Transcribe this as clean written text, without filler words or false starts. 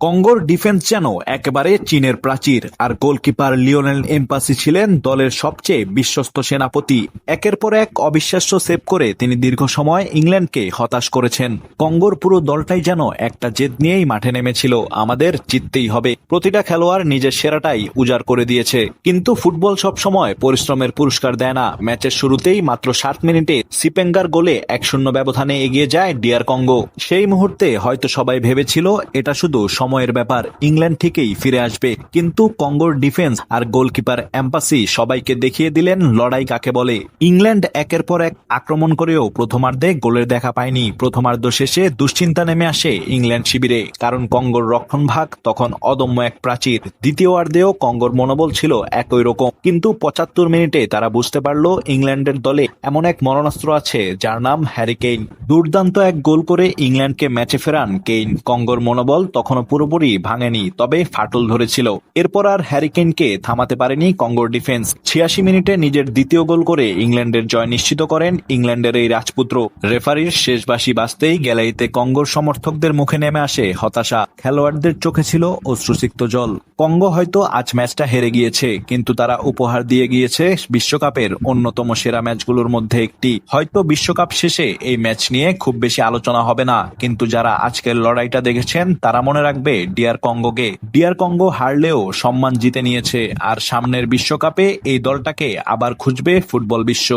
কঙ্গোর defence যেন একেবারে চীনের প্রাচীর, আর গোলকিপার লিওনেল এমবাসি ছিলেন দলের সবচেয়ে বিশ্বস্ত সেনাপতি। একের পর এক অবিশ্বাস্য সেভ করে তিনি দীর্ঘ সময় ইংল্যান্ডকে হতাশ করেছেন। কঙ্গোর পুরো দলটাই যেন একটা জেদ নিয়েই মাঠে নেমেছিল, আমাদের জিততেই হবে। প্রতিটা খেলোয়াড় নিজের সেরাটাই উজাড় করে দিয়েছে। কিন্তু ফুটবল সব সময় পরিশ্রমের পুরস্কার দেয় না। ম্যাচের শুরুতেই মাত্র 7 মিনিটে সিপেঙ্গার গোলে 1-0 ব্যবধানে এগিয়ে যায় ডিআর কঙ্গো। সেই মুহূর্তে হয়তো সবাই ভেবেছিল এটা শুধু সময়ের ব্যাপার, ইংল্যান্ড ঠিকই ফিরে আসবে। কিন্তু কঙ্গোর ডিফেন্স আর গোলকিপার এমবাসি সবাইকে দেখিয়ে দিলেন লড়াই কাকে বলে। ইংল্যান্ড একের পর এক আক্রমণ করেও প্রথমার্ধে গোলের দেখা পায়নি। প্রথমার্ধ শেষে দুশ্চিন্তা নেমে আসে ইংল্যান্ড শিবিরে, কারণ কঙ্গোর রক্ষণভাগ তখন অদম্য এক প্রাচীর। দ্বিতীয়ার্ধেও কঙ্গোর মনোবল ছিল একই রকম, কিন্তু 75 মিনিটে তারা বুঝতে পারল ইংল্যান্ডের দলে এমন এক মরণাস্ত্র আছে যার নাম হ্যারি কেইন। দুর্দান্ত এক গোল করে ইংল্যান্ডকে ম্যাচে ফেরান কেইন। কঙ্গোর মনোবল তখনও পুরোপুরি ভাঙেনি, তবে ফাটল ধরেছিল। এরপর আর হ্যারি কেইনকে থামাতে পারেনি কঙ্গোর ডিফেন্স। 86 মিনিটে নিজের দ্বিতীয় গোল করে ইংল্যান্ডের জয় নিশ্চিত করেন ইংল্যান্ডের এই রাজপুত্র। রেফারির শেষ বাঁশি বাজতেই গ্যালারিতে কঙ্গোর সমর্থকদের মুখে নেমে আসে হতাশা। খেলোয়াড়দের চোখে ছিল অশ্রুসিক্ত জল। কঙ্গো হয়তো আজ ম্যাচটা হেরে গিয়েছে, কিন্তু তারা উপহার দিয়ে গিয়েছে বিশ্বকাপের অন্যতম সেরা ম্যাচগুলোর মধ্যে একটি। হয়তো বিশ্বকাপ শেষে এই ম্যাচ নিয়ে খুব বেশি আলোচনা হবে না, কিন্তু যারা আজকের লড়াইটা দেখেছেন তারা মনে রাখবে ডিআর কঙ্গোকে। ডিআর কঙ্গো হারলেও সম্মান জিতে নিয়েছে, আর সামনের বিশ্বকাপে এই দলটাকে আবার খুঁজবে ফুটবল বিশ্ব।